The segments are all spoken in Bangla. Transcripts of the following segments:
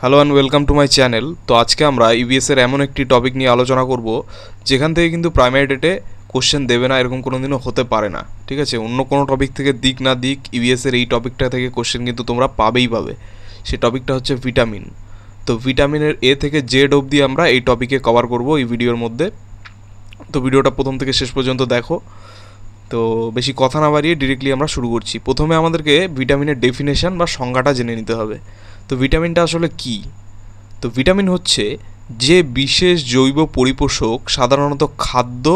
Hello and welcome to my channel. তো আজকে আমরা ইভিএসের এমন একটি টপিক নিয়ে আলোচনা করব যেখান থেকে কিন্তু প্রাইমারি ডেটে কোশ্চেন দেবে না, এরকম কোনো দিনও হতে পারে না। ঠিক আছে, অন্য কোনো টপিক থেকে দিক না দিক ইভিএসের এই টপিকটা থেকে কোশ্চেন কিন্তু তোমরা পাবেই পাবে। সেই টপিকটা হচ্ছে ভিটামিন। তো ভিটামিনের এ থেকে জেড অবধি আমরা এই টপিকে কভার করব এই ভিডিওর মধ্যে। তো ভিডিওটা প্রথম থেকে শেষ পর্যন্ত দেখো। তো বেশি কথা না বাড়িয়ে ডিরেক্টলি আমরা শুরু করছি। প্রথমে আমাদেরকে ভিটামিনের ডেফিনেশন বা সংজ্ঞাটা জেনে নিতে হবে। তো ভিটামিনটা আসলে কী? তো ভিটামিন হচ্ছে যে বিশেষ জৈব পরিপোষক সাধারণত খাদ্য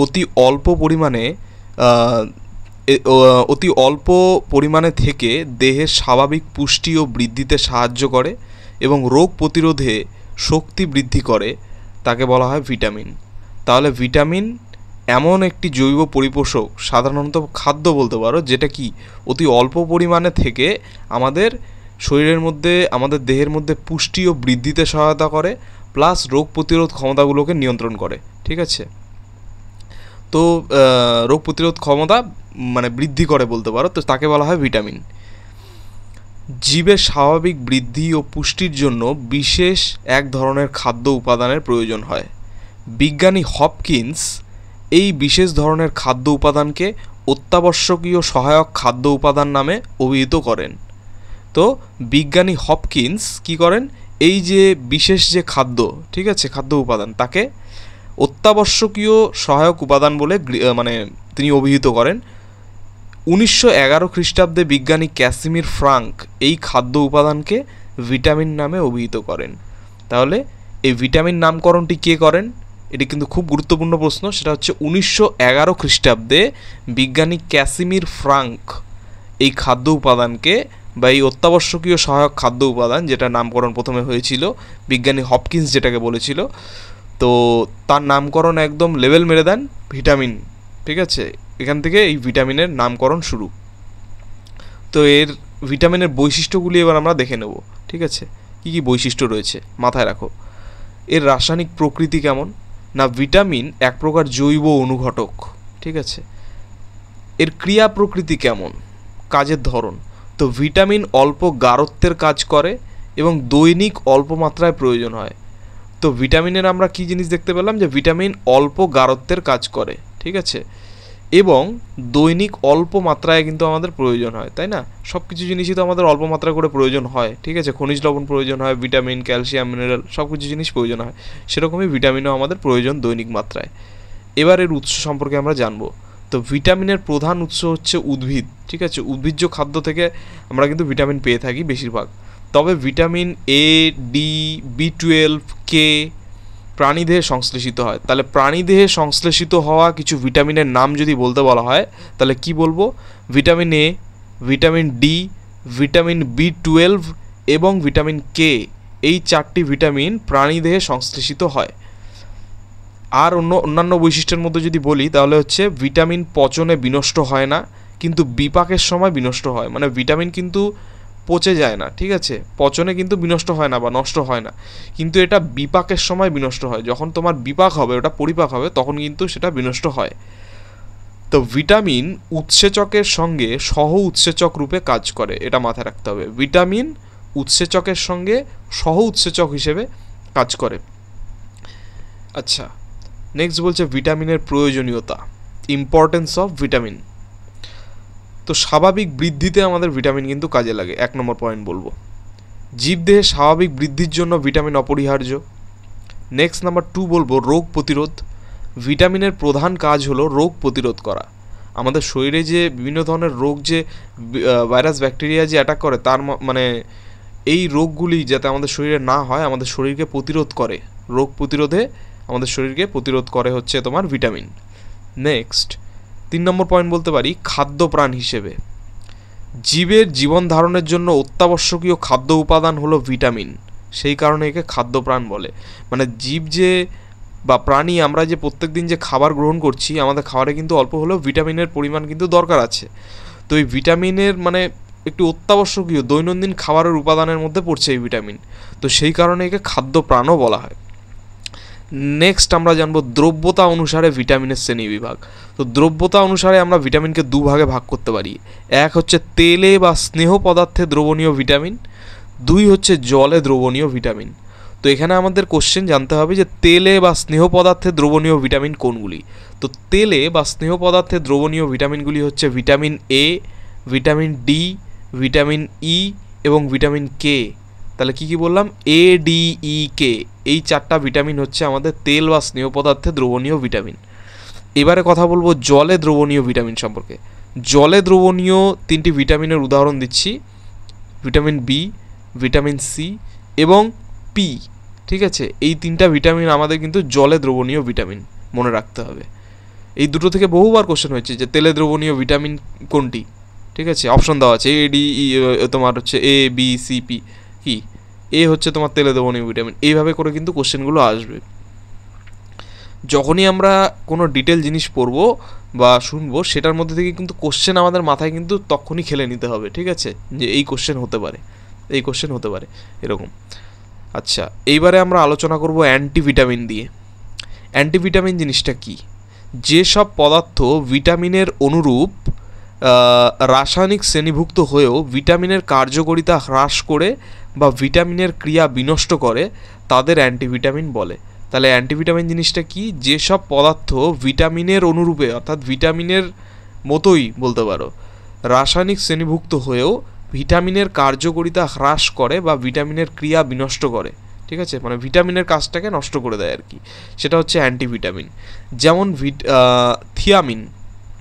অতি অল্প পরিমাণে অতি অল্প পরিমাণে থেকে দেহের স্বাভাবিক পুষ্টি ও বৃদ্ধিতে সাহায্য করে এবং রোগ প্রতিরোধে শক্তি বৃদ্ধি করে, তাকে বলা হয় ভিটামিন। তাহলে ভিটামিন এমন একটি জৈব পরিপোষক, সাধারণত খাদ্য বলতে পারো, যেটা কি অতি অল্প পরিমাণে থেকে আমাদের শরীরের মধ্যে, আমাদের দেহের মধ্যে পুষ্টি ও বৃদ্ধিতে সহায়তা করে, প্লাস রোগ প্রতিরোধ ক্ষমতাগুলোকে নিয়ন্ত্রণ করে। ঠিক আছে, তো রোগ প্রতিরোধ ক্ষমতা মানে বৃদ্ধি করে বলতে পারো, তো তাকে বলা হয় ভিটামিন। জীবের স্বাভাবিক বৃদ্ধি ও পুষ্টির জন্য বিশেষ এক ধরনের খাদ্য উপাদানের প্রয়োজন হয়। বিজ্ঞানী হপকিন্স এই বিশেষ ধরনের খাদ্য উপাদানকে অত্যাবশ্যকীয় সহায়ক খাদ্য উপাদান নামে অভিহিত করেন। তো বিজ্ঞানী হপকিন্স কি করেন, এই যে বিশেষ যে খাদ্য, ঠিক আছে, খাদ্য উপাদান, তাকে অত্যাবশ্যকীয় সহায়ক উপাদান বলে মানে তিনি অভিহিত করেন। 1911 খ্রিস্টাব্দে বিজ্ঞানী ক্যাসিমির ফ্রাঙ্ক এই খাদ্য উপাদানকে ভিটামিন নামে অভিহিত করেন। তাহলে এই ভিটামিন নামকরণটি কে করেন? এটি কিন্তু খুব গুরুত্বপূর্ণ প্রশ্ন। সেটা হচ্ছে 1911 খ্রিস্টাব্দে বিজ্ঞানী ক্যাসিমির ফ্রাঙ্ক এই খাদ্য উপাদানকে বা এই অত্যাবশ্যকীয় সহায়ক খাদ্য উপাদান, যেটা নামকরণ প্রথমে হয়েছিল বিজ্ঞানী হপকিন্স যেটাকে বলেছিল, তো তার নামকরণ একদম লেভেল মেরে দেন ভিটামিন। ঠিক আছে, এখান থেকে এই ভিটামিনের নামকরণ শুরু। তো এর ভিটামিনের বৈশিষ্ট্যগুলি এবার আমরা দেখে নেব। ঠিক আছে, কী কী বৈশিষ্ট্য রয়েছে মাথায় রাখো। এর রাসায়নিক প্রকৃতি কেমন? না, ভিটামিন এক প্রকার জৈব অনুঘটক। ঠিক আছে, এর ক্রিয়া প্রকৃতি কেমন, কাজের ধরন? তো ভিটামিন অল্প গাঢ়ত্বের কাজ করে এবং দৈনিক অল্প মাত্রায় প্রয়োজন হয়। তো ভিটামিনের আমরা কি জিনিস দেখতে পেলাম, যে ভিটামিন অল্প গাঢ়ত্বের কাজ করে, ঠিক আছে, এবং দৈনিক অল্প মাত্রায় কিন্তু আমাদের প্রয়োজন হয়, তাই না? সব কিছু জিনিসই তো আমাদের অল্প মাত্রা করে প্রয়োজন হয়। ঠিক আছে, খনিজ লবণ প্রয়োজন হয়, ভিটামিন, ক্যালসিয়াম, মিনারেল, সব কিছু জিনিস প্রয়োজন হয়, সেরকমই ভিটামিনও আমাদের প্রয়োজন দৈনিক মাত্রায়। এবার এর উৎস সম্পর্কে আমরা জানবো। তো ভিটামিনের প্রধান উৎস হচ্ছে উদ্ভিদ। ঠিক আছে, উদ্ভিজ্জ খাদ্য থেকে আমরা কিন্তু ভিটামিন পেয়ে থাকি বেশিরভাগ। তবে ভিটামিন এ, ডি, বি12, কে প্রাণীদেহে সংশ্লেষিত হয়। তাহলে প্রাণীদেহে সংশ্লেষিত হওয়া কিছু ভিটামিনের নাম যদি বলতে বলা হয়, তাহলে কি বলবো? Vitamin A, vitamin D, vitamin বি12 এবং ভিটামিন কে, এই চারটি ভিটামিন প্রাণীদেহে সংশ্লেষিত হয়। আর অন্যান্য বৈশিষ্ট্যের মধ্যে যদি বলি, তাহলে হচ্ছে ভিটামিন পচনে বিনষ্ট হয় না, কিন্তু বিপাকের সময় বিনষ্ট হয়। মানে ভিটামিন কিন্তু পচে যায় না, ঠিক আছে, পচনে কিন্তু বিনষ্ট হয় না বা নষ্ট হয় না, কিন্তু এটা বিপাকের সময় বিনষ্ট হয়। যখন তোমার বিপাক হবে, ওটা পরিপাক হবে, তখন কিন্তু সেটা বিনষ্ট হয়। তো ভিটামিন উৎসেচকের সঙ্গে সহ উৎসেচক রূপে কাজ করে, এটা মাথায় রাখতে হবে। ভিটামিন উৎসেচকের সঙ্গে সহ উৎসেচক হিসেবে কাজ করে। আচ্ছা, নেক্সট বলছে ভিটামিনের প্রয়োজনীয়তা, ইম্পর্টেন্স অফ ভিটামিন। তো স্বাভাবিক বৃদ্ধিতে আমাদের ভিটামিন কিন্তু কাজে লাগে, 1 নম্বর পয়েন্ট বলবো। জীবদেহে স্বাভাবিক বৃদ্ধির জন্য ভিটামিন অপরিহার্য। নেক্সট নাম্বার 2 বলবো রোগ প্রতিরোধ। ভিটামিনের প্রধান কাজ হলো রোগ প্রতিরোধ করা। আমাদের শরীরে যে বিভিন্ন ধরনের রোগ, যে ভাইরাস, ব্যাকটেরিয়া যে অ্যাটাক করে, তার মানে এই রোগগুলি যাতে আমাদের শরীরে না হয়, আমাদের শরীরকে প্রতিরোধ করে। রোগ প্রতিরোধে আমাদের শরীরকে প্রতিরোধ করে হচ্ছে তোমার ভিটামিন। নেক্সট 3 নম্বর পয়েন্ট বলতে পারি খাদ্যপ্রাণ হিসেবে। জীবের জীবন ধারণের জন্য অত্যাবশ্যকীয় খাদ্য উপাদান হলো ভিটামিন, সেই কারণে একে খাদ্যপ্রাণ বলে। মানে জীব যে বা প্রাণী, আমরা যে প্রত্যেক দিন যে খাবার গ্রহণ করছি, আমাদের খাবারে কিন্তু অল্প হলেও ভিটামিনের পরিমাণ কিন্তু দরকার আছে। তো এই ভিটামিনের মানে একটু অত্যাবশ্যকীয় দৈনন্দিন খাবারের উপাদানের মধ্যে পড়ছে এই ভিটামিন, তো সেই কারণে একে খাদ্যপ্রাণও বলা হয়। নেক্সট আমরা জানবো দ্রব্যতা অনুসারে ভিটামিনের শ্রেণী বিভাগ। তো দ্রব্যতা অনুসারে আমরা ভিটামিনকে দুভাগে ভাগ করতে পারি। এক হচ্ছে তেলে বা স্নেহ পদার্থে দ্রবণীয় ভিটামিন, 2 হচ্ছে জলে দ্রবণীয় ভিটামিন। তো এখানে আমাদের কোশ্চেন জানতে হবে যে তেলে বা স্নেহ পদার্থে দ্রবণীয় ভিটামিন কোনগুলি। তো তেলে বা স্নেহ পদার্থে দ্রবণীয় ভিটামিনগুলি হচ্ছে vitamin A, vitamin D, vitamin E এবং ভিটামিন কে। তাহলে কী কী বললাম? এ, ডি, ই, কে, এই 4টা ভিটামিন হচ্ছে আমাদের তেল বা স্নেহ পদার্থে দ্রবণীয় ভিটামিন। এবারে কথা বলবো জলে দ্রবণীয় ভিটামিন সম্পর্কে। জলে দ্রবণীয় 3টি ভিটামিনের উদাহরণ দিচ্ছি, ভিটামিন বি, ভিটামিন সি এবং পি। ঠিক আছে, এই 3টা ভিটামিন আমাদের কিন্তু জলে দ্রবণীয় ভিটামিন, মনে রাখতে হবে। এই দুটো থেকে বহুবার কোশ্চেন হয়েছে যে তেলে দ্রবণীয় ভিটামিন কোনটি। ঠিক আছে, অপশন দেওয়া আছে এ, ডি, ই, তোমার হচ্ছে এ, বি, সি, পি। কি এ হচ্ছে তোমার তেলে দ্রবণীয় ভিটামিন। এইভাবে করে কিন্তু কোশ্চেনগুলো আসবে। যখনই আমরা কোনো ডিটেল জিনিস পড়বো বা শুনবো, সেটার মধ্যে থেকে কিন্তু কোশ্চেন আমাদের মাথায় কিন্তু তখনই খেলে নিতে হবে। ঠিক আছে, যে এই কোশ্চেন হতে পারে, এই কোশ্চেন হতে পারে, এরকম। আচ্ছা, এইবারে আমরা আলোচনা করব অ্যান্টিভিটামিন দিয়ে। অ্যান্টিভিটামিন জিনিসটা কি? যেসব পদার্থ ভিটামিনের অনুরূপ রাসায়নিক শ্রেণীভুক্ত হয়েও ভিটামিনের কার্যকারিতা হ্রাস করে বা ভিটামিনের ক্রিয়া বিনষ্ট করে, তাদের অ্যান্টিভিটামিন বলে। তাহলে অ্যান্টিভিটামিন জিনিসটা কি? যেসব পদার্থ ভিটামিনের অনুরূপে, অর্থাৎ ভিটামিনের মতোই বলতে পারো, রাসায়নিক শ্রেণীভুক্ত হয়েও ভিটামিনের কার্যকারিতা হ্রাস করে বা ভিটামিনের ক্রিয়া বিনষ্ট করে। ঠিক আছে, মানে ভিটামিনের কাজটাকে নষ্ট করে দেয় আর কি, সেটা হচ্ছে অ্যান্টিভিটামিন। যেমন থিয়ামিন,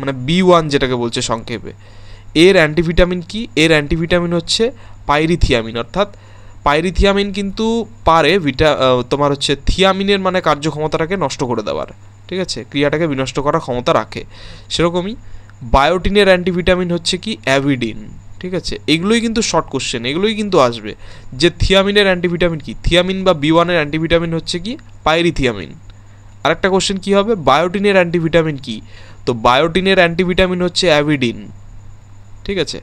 মানে B1 যেটাকে বলছে সংক্ষেপে, এর অ্যান্টিভিটামিন কি? এর অ্যান্টিভিটামিন হচ্ছে পাইরিথিয়ামিন। অর্থাৎ পাইরিথিয়ামিন কিন্তু পারে তোমার হচ্ছে থিয়ামিনের মানে কার্যক্ষমতাটাকে নষ্ট করে দেওয়ার। ঠিক আছে, ক্রিয়াটাকে বিনষ্ট করার ক্ষমতা রাখে। সেরকমই বায়োটিনের অ্যান্টিভিটামিন হচ্ছে কি? অ্যাভিডিন। ঠিক আছে, এগুলোই কিন্তু শর্ট কোশ্চেন, এগুলোই কিন্তু আসবে যে থিয়ামিনের অ্যান্টিভিটামিন কি? থিয়ামিন বা B1 এর অ্যান্টিভিটামিন হচ্ছে কি? পাইরিথিয়ামিন। আরেকটা কোশ্চেন কি হবে? বায়োটিনের অ্যান্টিভিটামিন কি? তো বায়োটিনের অ্যান্টিভিটামিন হচ্ছে অ্যাভিডিন। ঠিক আছে,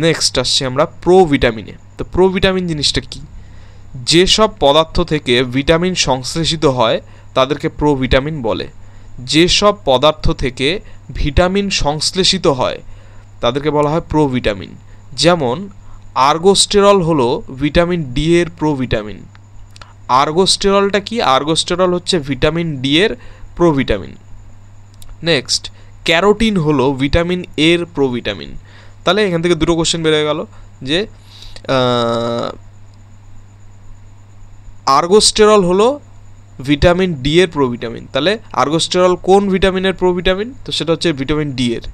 নেক্সট আসছে আমরা প্রোভিটামিনে। তো প্রোভিটামিন জিনিসটা কি? যেসব পদার্থ থেকে ভিটামিন সংশ্লেষিত হয় তাদেরকে প্রোভিটামিন বলে। যেসব পদার্থ থেকে ভিটামিন সংশ্লেষিত হয় তাদেরকে বলা হয় প্রোভিটামিন। যেমন আর্গোস্টেরল হলো ভিটামিন ডি এর প্রোভিটামিন। আর্গোস্টেরলটা কি? আর্গোস্টেরল হচ্ছে ভিটামিন ডি এর প্রোভিটামিন। নেক্সট ক্যারোটিন হলো ভিটামিন এর প্রোভিটামিন। তাহলে এখান থেকে দুটো কোশ্চেন বেড়ে গেল যে আর্গোস্টেরল হলো ভিটামিন ডি এর প্রোভিটামিন। তাহলে আর্গোস্টেরল কোন ভিটামিনের প্রোভিটামিন? তো সেটা হচ্ছে ভিটামিন ডি এর।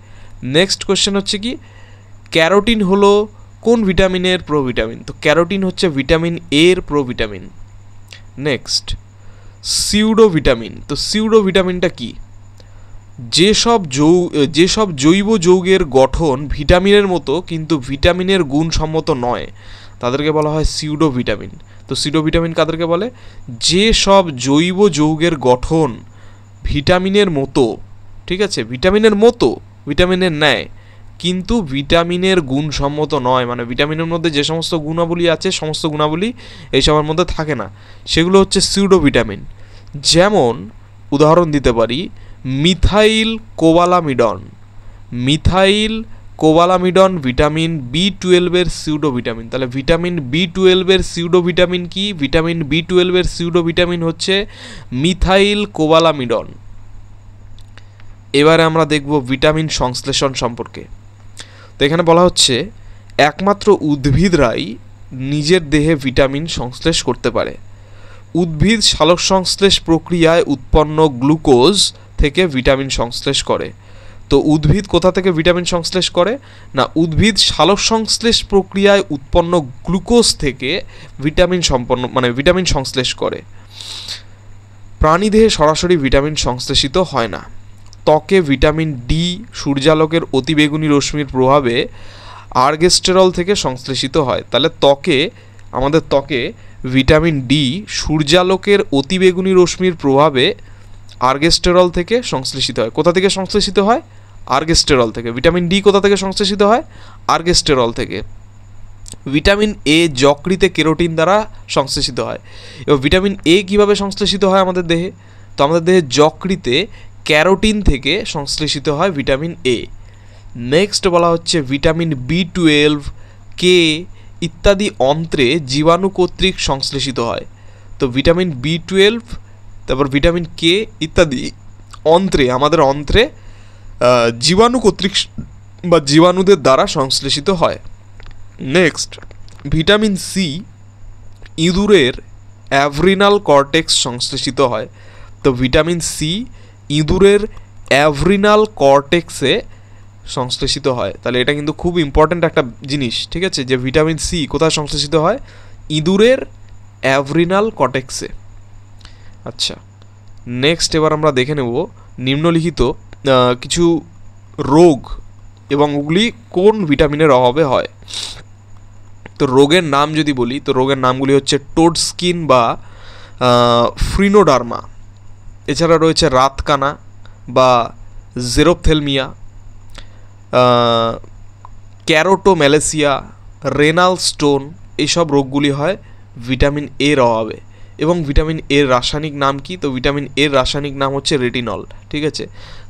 নেক্সট কোশ্চেন হচ্ছে কি? ক্যারোটিন হলো কোন ভিটামিনের প্রোভিটামিন? তো ক্যারোটিন হচ্ছে ভিটামিন এর প্রোভিটামিন। নেক্সট সিউডোভিটামিন। তো সিউডোভিটামিনটা কি? যেসব জৈব যৌগের গঠন ভিটামিনের মতো কিন্তু ভিটামিনের গুণসম্মত নয় তাদেরকে বলা হয় সিউডোভিটামিন। তো সিউডোভিটামিন কাদেরকে বলে? যেসব জৈব যৌগের গঠন ভিটামিনের মতো, ঠিক আছে, ভিটামিনের মতো, ভিটামিনের ন্যায়, কিন্তু ভিটামিনের গুণসম্মত নয়, মানে ভিটামিনের মধ্যে যে সমস্ত গুণাবলী আছে সমস্ত গুণাবলী এইসবের মধ্যে থাকে না, সেগুলো হচ্ছে সিউডোভিটামিন। যেমন উদাহরণ দিতে পারি মিথাইল কোবালামিডন। মিথাইল কোবালামিডন ভিটামিন B12 এর সিউডোভিটামিন। তাহলে ভিটামিন B12 এর সিউডোভিটামিন কি? ভিটামিন B12 এর সিউডোভিটামিন হচ্ছে মিথাইল কোবালামিডন। এবারে আমরা দেখব ভিটামিন সংশ্লেষণ সম্পর্কে। তো এখানে বলা হচ্ছে একমাত্র উদ্ভিদরাই নিজের দেহে ভিটামিন সংশ্লেষ করতে পারে। উদ্ভিদ সালোক সংশ্লেষ প্রক্রিয়ায় উৎপন্ন গ্লুকোজ থেকে ভিটামিন সংশ্লেষ করে। তো উদ্ভিদ কোথা থেকে ভিটামিন সংশ্লেষ করে? না, উদ্ভিদ সালোক সংশ্লেষ প্রক্রিয়ায় উৎপন্ন গ্লুকোজ থেকে ভিটামিন সংশ্লেষ করে। প্রাণীদেহে সরাসরি ভিটামিন সংশ্লেষিত হয় না। ত্বকে ভিটামিন ডি সূর্যালোকের অতিবেগুনি রশ্মির প্রভাবে আর্গেস্টেরল থেকে সংশ্লেষিত হয়। তাহলে আমাদের ত্বকে ভিটামিন ডি সূর্যালোকের অতিবেগুনি রশ্মির প্রভাবে আর্গেস্টেরল থেকে সংশ্লেষিত হয়। কোথা থেকে সংশ্লেষিত হয়? আর্গেস্টেরল থেকে। ভিটামিন ডি কোথা থেকে সংশ্লেষিত হয়? আর্গেস্টেরল থেকে। ভিটামিন এ যকৃতে কেরোটিন দ্বারা সংশ্লেষিত হয়। এবং ভিটামিন এ কীভাবে সংশ্লেষিত হয় আমাদের দেহে? তো আমাদের দেহে যকৃতে ক্যারোটিন থেকে সংশ্লেষিত হয় ভিটামিন এ। নেক্সট বলা হচ্ছে ভিটামিন B12, কে ইত্যাদি অন্ত্রে জীবাণু কর্তৃক সংশ্লেষিত হয়। তো ভিটামিন B12, তারপর ভিটামিন কে ইত্যাদি অন্ত্রে, আমাদের অন্ত্রে জীবাণু কর্তৃক বা জীবাণুদের দ্বারা সংশ্লেষিত হয়। নেক্সট, ভিটামিন সি ইঁদুরের অ্যাভরিনাল কর্টেক্স সংশ্লেষিত হয়। তো ভিটামিন সি ইঁদুরের অ্যাভরিনাল কর্টেক্সে সংশ্লেষিত হয়। তাহলে এটা কিন্তু খুব ইম্পর্ট্যান্ট একটা জিনিস, ঠিক আছে, যে ভিটামিন সি কোথায় সংশ্লেষিত হয়? ইঁদুরের অ্যাভরিনাল কর্টেক্সে। আচ্ছা, নেক্সট এবার আমরা দেখে নেব নিম্নলিখিত কিছু রোগ এবং ওগুলি কোন ভিটামিনের অভাবে হয়। তো রোগের নাম যদি বলি, তো রোগের নামগুলি হচ্ছে টোড স্কিন বা ফ্রিনোডার্মা, এছাড়া রয়েছে রাতকানা বা জেরোপথেলমিয়া, ক্যারোটোম্যালেসিয়া, রেনাল স্টোন। এইসব রোগগুলি হয় ভিটামিন এর অভাবে। এবং ভিটামিন এর রাসায়নিক নাম কি? তো ভিটামিন এর রাসায়নিক নাম হচ্ছে রেটিনল, ঠিক আছে।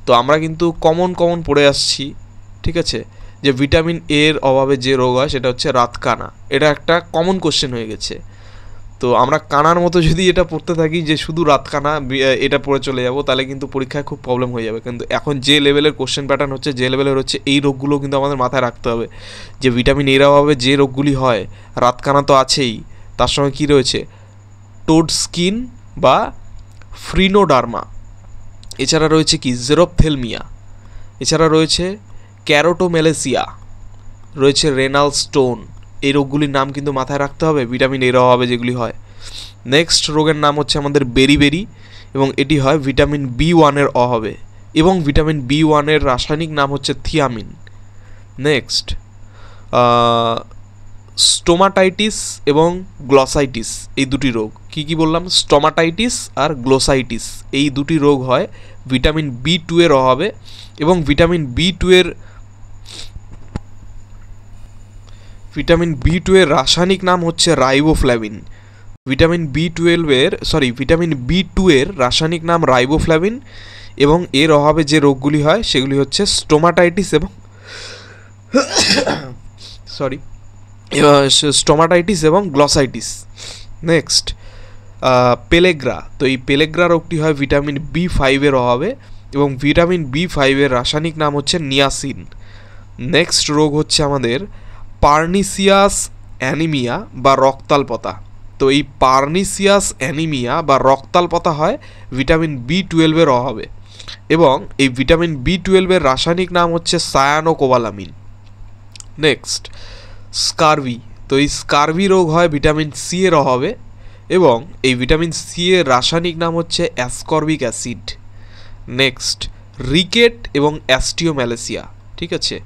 তো আমরা কিন্তু কমন পড়ে আসছি, ঠিক আছে, যে ভিটামিন এর অভাবে যে রোগ হয় সেটা হচ্ছে রাতকানা। এটা একটা কমন কোশ্চেন হয়ে গেছে। তো আমরা কানার মতো যদি এটা পড়তে থাকি যে শুধু রাতকানা এটা পড়ে চলে যাব, তাহলে কিন্তু পরীক্ষায় খুব প্রবলেম হয়ে যাবে। কিন্তু এখন যে লেভেলের কোশ্চেন প্যাটার্ন হচ্ছে, যে লেভেলের হচ্ছে, এই রোগগুলো কিন্তু আমাদের মাথায় রাখতে হবে যে ভিটামিন এর অভাবে যে রোগগুলি হয়, রাতকানা তো আছেই, তার সঙ্গে কী রয়েছে? টোড স্কিন বা ফ্রিনোডার্মা, এছাড়া রয়েছে কি? জেরোপথেলমিয়া, এছাড়া রয়েছে ক্যারোটোম্যালেসিয়া, রয়েছে রেনাল স্টোন। এই রোগগুলির নাম কিন্তু মাথায় রাখতে হবে ভিটামিন এর অভাবে যেগুলি হয়। নেক্সট রোগের নাম হচ্ছে আমাদের বেরিবেরি, এবং এটি হয় ভিটামিন B1 অভাবে, এবং ভিটামিন B1 রাসায়নিক নাম হচ্ছে থিয়ামিন। নেক্সট স্টোমাটাইটিস এবং গ্লসাইটিস, এই দুটি রোগ। কি বললাম? স্টোমাটাইটিস আর গ্লোসাইটিস, এই দুটি রোগ হয় ভিটামিন B2 অভাবে। এবং ভিটামিন B2 রাসায়নিক নাম হচ্ছে রাইবোফ্ল্যাভিন। ভিটামিন B2 রাসায়নিক নাম রাইবোফ্ল্যাভিন, এবং এর অভাবে যে রোগগুলি হয় সেগুলি হচ্ছে স্টোমাটাইটিস এবং গ্লসাইটিস। নেক্সট পেলেগ্রা। তো এই পেলেগ্রা রোগটি হয় ভিটামিন B5 অভাবে, এবং ভিটামিন B5 রাসায়নিক নাম হচ্ছে নিয়াসিন। নেক্সট রোগ হচ্ছে আমাদের পার্নিসিয়াস অ্যানিমিয়া বা রক্তাল্পতা। তো এই পার্নিসিয়াস অ্যানিমিয়া বা রক্তাল্পতা হয় ভিটামিন B12 অভাবে, এবং এই ভিটামিন B12 রাসায়নিক নাম হচ্ছে সায়ানোকোবালামিন। Next scurvy. তো এই স্কারভি রোগ হয় ভিটামিন সি অভাবে, এবং এই ভিটামিন সি রাসায়নিক নাম হচ্ছে অ্যাসকর্বিক অ্যাসিড। নেক্সট রিকেট এবং অ্যাস্টিওম্যালেসিয়া, ঠিক আছে,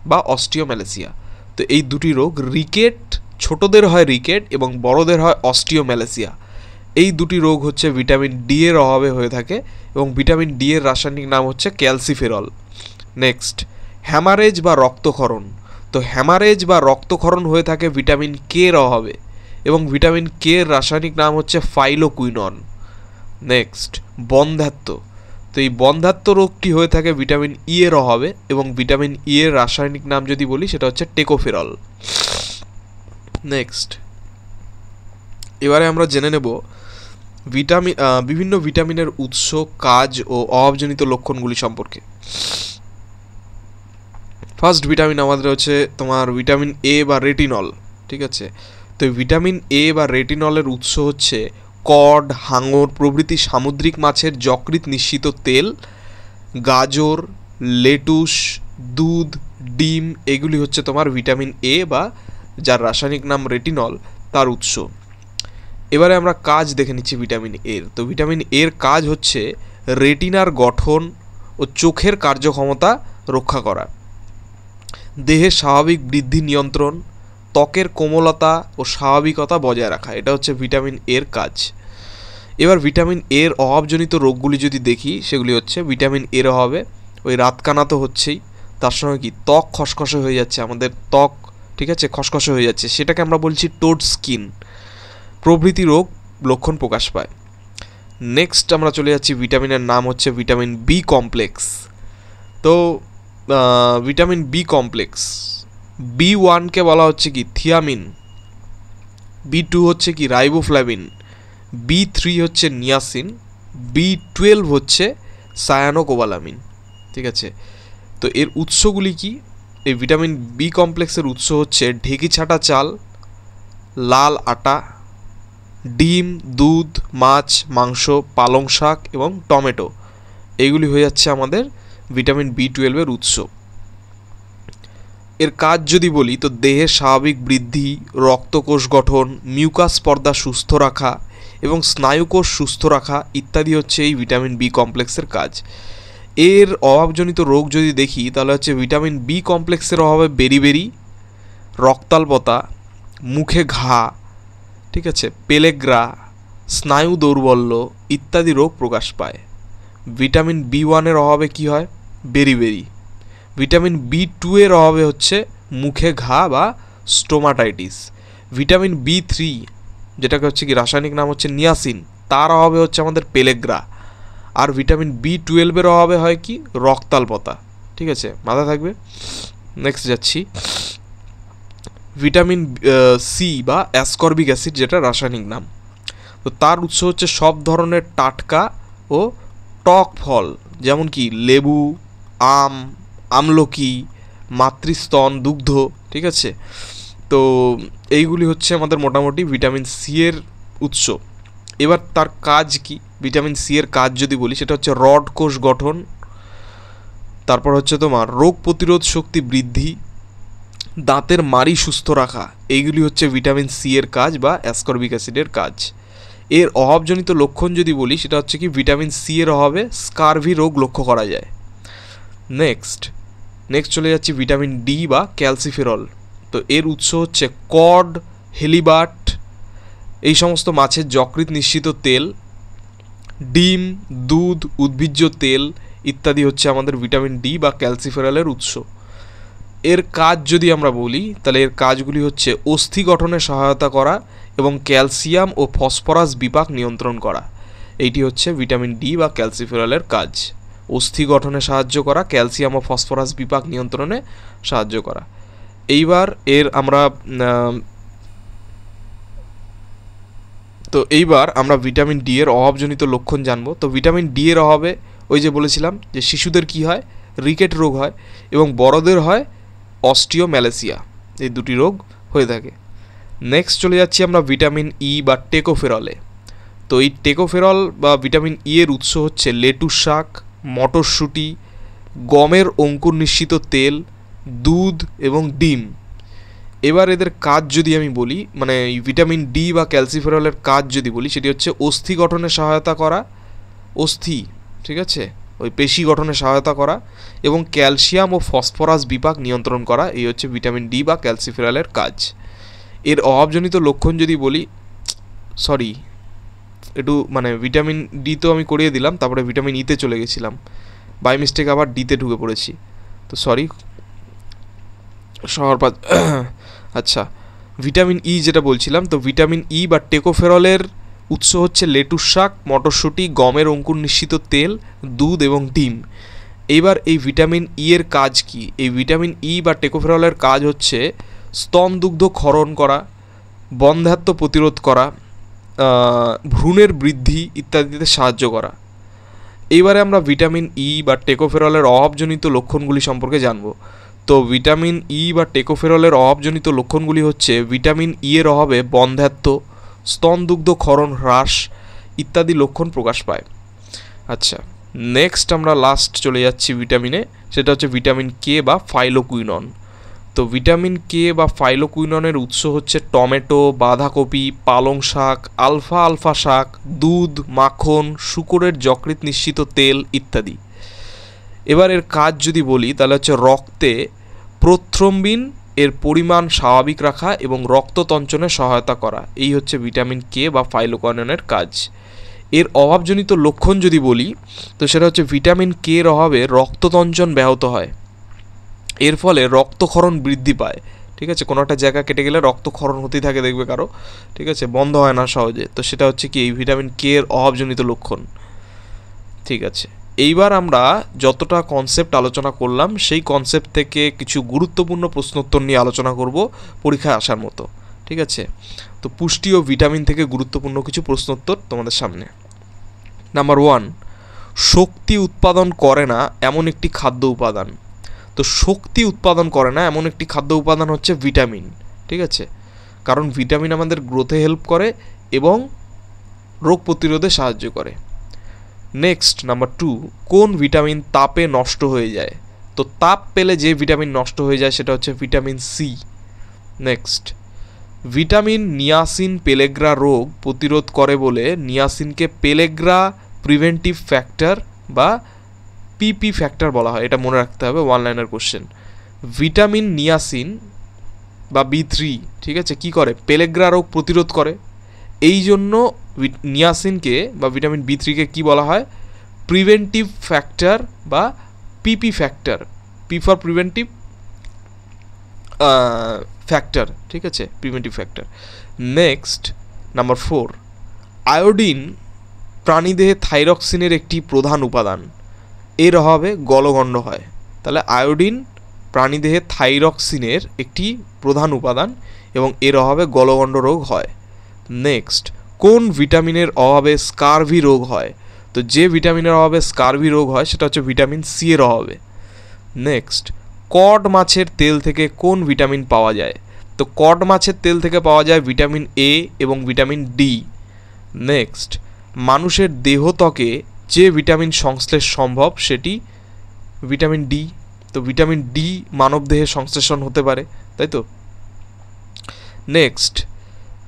বা অস্টিওম্যালেসিয়া। তো এই দুটি রোগ, রিকেট ছোটদের হয় রিকেট এবং বড়দের হয় অস্টিওম্যালেসিয়া। এই দুটি রোগ হচ্ছে ভিটামিন ডি অভাবে হয়ে থাকে, এবং ভিটামিন ডি রাসায়নিক নাম হচ্ছে ক্যালসিফেরল। নেক্সট হ্যামারেজ বা রক্তক্ষরণ। তো হ্যামারেজ বা রক্তক্ষরণ হয়ে থাকে ভিটামিন কে অভাবে, এবং ভিটামিন কে রাসায়নিক নাম হচ্ছে ফাইলোকুইনন। নেক্সট বন্ধ্যাত্ব। তো এই বন্ধ্যাত্ব রোগটি হয়ে থাকে ভিটামিন ই অভাবে, এবং ভিটামিন ই রাসায়নিক নাম যদি বলি সেটা হচ্ছে টেকোফেরল। নেক্সট এবারে আমরা জেনে নেব বিভিন্ন ভিটামিনের উৎস, কাজ ও অভাবজনিত লক্ষণগুলি সম্পর্কে। ফার্স্ট ভিটামিন আমাদের হচ্ছে তোমার ভিটামিন এ বা রেটিনল, ঠিক আছে। তো ভিটামিন এ বা রেটিনলের উৎস হচ্ছে কড, হাঙর প্রভৃতি সামুদ্রিক মাছের যকৃৎ নিঃসৃত তেল, গাজর, লেটুস, দুধ, ডিম, এগুলি হচ্ছে তোমার ভিটামিন এ বা যার রাসায়নিক নাম রেটিনল তার উৎস। এবারে আমরা কাজ দেখে নিচ্ছি ভিটামিন এর। তো ভিটামিন এর কাজ হচ্ছে রেটিনার গঠন ও চোখের কার্যক্ষমতা রক্ষা করা, দেহের স্বাভাবিক বৃদ্ধি নিয়ন্ত্রণ, ত্বকের কোমলতা ও স্বাভাবিকতা বজায় রাখা। এটা হচ্ছে ভিটামিন এর কাজ। এবার ভিটামিন এর অভাবজনিত রোগগুলি যদি দেখি, সেগুলি হচ্ছে ভিটামিন এর অভাবে ওই রাতকানা তো হচ্ছেই, তার সঙ্গে কি ত্বক খসখসে হয়ে যাচ্ছে, আমাদের ত্বক, ঠিক আছে, খসখসে হয়ে যাচ্ছে, সেটাকে আমরা বলছি টোড স্কিন প্রভৃতি রোগ লক্ষণ প্রকাশ পায়। নেক্সট আমরা চলে যাচ্ছি, ভিটামিনের নাম হচ্ছে ভিটামিন বি কমপ্লেক্স। তো ভিটামিন বি কমপ্লেক্স B1 বলা হচ্ছে কি থিয়ামিন, B2 হচ্ছে কি রাইবোফ্লাভিন, B3 হচ্ছে নিয়াসিন, B12 হচ্ছে সায়ানোকোবালামিন। ঠিক আছে, তো এর উৎসগুলি কি? এই ভিটামিন বি কমপ্লেক্সের উৎস হচ্ছে ঢেকি ছাটা চাল, লাল আটা, ডিম, দুধ, মাছ, মাংস, পালং শাক এবং টমেটো। এইগুলি হয়ে যাচ্ছে আমাদের ভিটামিন B12-এর উৎস। এর কাজ যদি বলি তো দেহের স্বাভাবিক বৃদ্ধি, রক্তকোষ গঠন, মিউকাস পর্দা সুস্থ রাখা এবং স্নায়ুকোষ সুস্থ রাখা ইত্যাদি হচ্ছে এই ভিটামিন বি কমপ্লেক্সের কাজ। এর অভাবজনিত রোগ যদি দেখি তাহলে হচ্ছে ভিটামিন বি কমপ্লেক্সের অভাবে বেরিবেরি, রক্তাল্পতা, মুখে ঘা, ঠিক আছে, পেলেগ্রা, স্নায়ু দৌর্বল্য ইত্যাদি রোগ প্রকাশ পায়। ভিটামিন B1-এর অভাবে কি হয়? বেরিবেরি। ভিটামিন B2 এর অভাবে হচ্ছে মুখে ঘা বা স্টোমাটাইটিস। ভিটামিন B3 যেটাকে হচ্ছে কি রাসায়নিক নাম হচ্ছে নিয়াসিন, তার অভাবে হচ্ছে আমাদের পেলেগ্রা। আর ভিটামিন B12-এর অভাবে হয় কি? রক্তাল্পতা। ঠিক আছে, মাথা থাকবে। নেক্সট যাচ্ছি, ভিটামিন সি বা অ্যাসকর্বিক অ্যাসিড, যেটা রাসায়নিক নাম। তো তার উৎস হচ্ছে সব ধরনের টাটকা ও টক ফল, যেমন কি লেবু, আম, আমলকি, মাতৃস্তন, দুগ্ধ। ঠিক আছে, তো এইগুলি হচ্ছে আমাদের মোটামুটি ভিটামিন সি এর উৎস। এবার তার কাজ কি? ভিটামিন সি এর কাজ যদি বলি সেটা হচ্ছে রড কোষ গঠন, তারপর হচ্ছে তোমার রোগ প্রতিরোধ শক্তি বৃদ্ধি, দাঁতের মাড়ি সুস্থ রাখা। এইগুলি হচ্ছে ভিটামিন সি এর কাজ বা অ্যাসকর্বিক অ্যাসিডের কাজ। এর অভাবজনিত লক্ষণ যদি বলি সেটা হচ্ছে কি ভিটামিন সি এর অভাবে স্কারভি রোগ লক্ষ্য করা যায়। নেক্সট চলে যাচ্ছি ভিটামিন ডি বা ক্যালসিফেরল। তো এর উৎস হচ্ছে কড, হেলিবাট, এই সমস্ত মাছের যকৃৎ নিঃসৃত তেল, ডিম, দুধ, উদ্ভিজ্জ তেল ইত্যাদি হচ্ছে আমাদের ভিটামিন ডি বা ক্যালসিফেরলের উৎস। এর কাজ যদি আমরা বলি তাহলে এর কাজগুলি হচ্ছে অস্থি গঠনে সহায়তা করা এবং ক্যালসিয়াম ও ফসফরাস বিপাক নিয়ন্ত্রণ করা। এইটি হচ্ছে ভিটামিন ডি বা ক্যালসিফেরলের কাজ, অস্থি গঠনে সাহায্য করা, ক্যালসিয়াম ও ফসফরাস বিপাক নিয়ন্ত্রণে সাহায্য করা। এইবার আমরা ভিটামিন ডি এর অভাবজনিত লক্ষণ জানবো। তো ভিটামিন ডি এর অভাবে ওই যে বলেছিলাম যে শিশুদের কি হয়? রিকেট রোগ হয় এবং বড়দের হয় অস্টিওম্যালেসিয়া। এই দুটি রোগ হয়ে থাকে। নেক্সট চলে যাচ্ছি আমরা ভিটামিন ই বা টেকোফেরলে। তো এই টেকোফেরল বা ভিটামিন ই এর উৎস হচ্ছে লেটুস শাক, মটরশুঁটি, গমের অঙ্কুর নিঃসৃত তেল, দুধ এবং ডিম। এবার এদের কাজ যদি আমি বলি, মানে ভিটামিন ডি বা ক্যালসিফেরলের কাজ যদি বলি সেটি হচ্ছে অস্থি গঠনে সহায়তা করা, অস্থি, ঠিক আছে, ওই পেশি গঠনে সহায়তা করা এবং ক্যালসিয়াম ও ফসফরাস বিপাক নিয়ন্ত্রণ করা। এই হচ্ছে ভিটামিন ডি বা ক্যালসিফেরলের কাজ। এর অভাবজনিত লক্ষণ যদি বলি, ভিটামিন ডি তো আমি করিয়ে দিলাম, তারপরে ভিটামিন ইতে চলে গেছিলাম, বাই মিস্টেক আবার ডিতে ঢুকে পড়েছি, তো সরি। আচ্ছা, ভিটামিন ই যেটা বলছিলাম, তো ভিটামিন ই বা টেকোফেরলের উৎস হচ্ছে লেটুস শাক, মটরশুঁটি, গমের অঙ্কুর নিঃসৃত তেল, দুধ এবং ডিম। এইবার এই ভিটামিন ই এর কাজ কি? এই ভিটামিন ই বা টেকোফেরলের কাজ হচ্ছে স্তন দুগ্ধ ক্ষরণ করা, বন্ধ্যাত্ব প্রতিরোধ করা, ভ্রূণের বৃদ্ধি ইত্যাদিতে সাহায্য করা। এইবারে আমরা ভিটামিন ই বা টেকোফেরলের অভাবজনিত লক্ষণগুলি সম্পর্কে জানব। তো ভিটামিন ই বা টেকোফেরলের অভাবজনিত লক্ষণগুলি হচ্ছে ভিটামিন ই এর অভাবে বন্ধ্যাত্ব, স্তন দুগ্ধ ক্ষরণ হ্রাস ইত্যাদি লক্ষণ প্রকাশ পায়। আচ্ছা, নেক্সট আমরা লাস্ট চলে যাচ্ছি ভিটামিনে, সেটা হচ্ছে ভিটামিন কে বা ফাইলোকুইনন। তো ভিটামিন কে বা ফাইলোকুইননের উৎস হচ্ছে টমেটো, বাঁধাকপি, পালং শাক, আলফা শাক, দুধ, মাখন, শূকরের যকৃৎ নিঃসৃত তেল ইত্যাদি। এবার এর কাজ যদি বলি তাহলে হচ্ছে রক্তে প্রোথ্রম্বিন এর পরিমাণ স্বাভাবিক রাখা এবং রক্ততঞ্চনে সহায়তা করা। এই হচ্ছে ভিটামিন কে বা ফাইলোকুইননের কাজ। এর অভাবজনিত লক্ষণ যদি বলি তো সেটা হচ্ছে ভিটামিন কে এর অভাবে রক্ততঞ্চন ব্যাহত হয়, এর ফলে রক্তক্ষরণ বৃদ্ধি পায়। ঠিক আছে, কোনো একটা জায়গা কেটে গেলে রক্তক্ষরণ হতেই থাকে দেখবে কারো, ঠিক আছে, বন্ধ হয় না সহজে। তো সেটা হচ্ছে কি এই ভিটামিন কে এর অভাবজনিত লক্ষণ। ঠিক আছে, এইবার আমরা যতটা কনসেপ্ট আলোচনা করলাম সেই কনসেপ্ট থেকে কিছু গুরুত্বপূর্ণ প্রশ্নোত্তর নিয়ে আলোচনা করব পরীক্ষায় আসার মতো। ঠিক আছে। তো পুষ্টি ও ভিটামিন থেকে গুরুত্বপূর্ণ কিছু প্রশ্নোত্তর তোমাদের সামনে। নাম্বার 1, শক্তি উৎপাদন করে না এমন একটি খাদ্য উপাদান। তো শক্তি উৎপাদন করে না এমন একটি খাদ্য উপাদান হচ্ছে ভিটামিন, ঠিক আছে, কারণ ভিটামিন আমাদের গ্রোথে হেল্প করে এবং রোগ প্রতিরোধে সাহায্য করে। নেক্সট নাম্বার 2, কোন ভিটামিন তাপে নষ্ট হয়ে যায়? তো তাপ পেলে যে ভিটামিন নষ্ট হয়ে যায় সেটা হচ্ছে vitamin C. Next, vitamin niacin pellagra রোগ প্রতিরোধ করে বলে নিয়াসিনকে পেলেগ্রা প্রিভেন্টিভ ফ্যাক্টর বা পিপি ফ্যাক্টর বলা হয়। এটা মনে রাখতে হবে, one liner question. Vitamin niacin বা B3, ঠিক আছে, কি করে? পেলেগ্রা রোগ প্রতিরোধ করে। এই জন্য নিয়াসিনকে বা ভিটামিন B3কে কি বলা হয়? প্রিভেন্টিভ ফ্যাক্টর বা PP factor, P for preventive factor, ঠিক আছে, preventive factor. Next number 4, iodine প্রাণীদেহে থাইরক্সিনের একটি প্রধান উপাদান, এর অভাবে গলগণ্ড হয়। তাহলে আয়োডিন প্রাণীদেহে থাইরক্সিনের একটি প্রধান উপাদান এবং এর অভাবে গলগণ্ড রোগ হয়। নেক্সট, কোন ভিটামিনের অভাবে স্কারভি রোগ হয়? তো যে ভিটামিনের অভাবে স্কারভি রোগ হয় সেটা হচ্ছে ভিটামিন সি এর অভাবে। নেক্সট, কড মাছের তেল থেকে কোন ভিটামিন পাওয়া যায়? তো কড মাছের তেল থেকে পাওয়া যায় ভিটামিন এ এবং ভিটামিন ডি। নেক্সট, মানুষের দেহত্বকে যে ভিটামিন সংশ্লেষ সম্ভব সেটি ভিটামিন ডি। তো ভিটামিন ডি মানবদেহে সংশ্লেষণ হতে পারে, তাই তো। নেক্সট,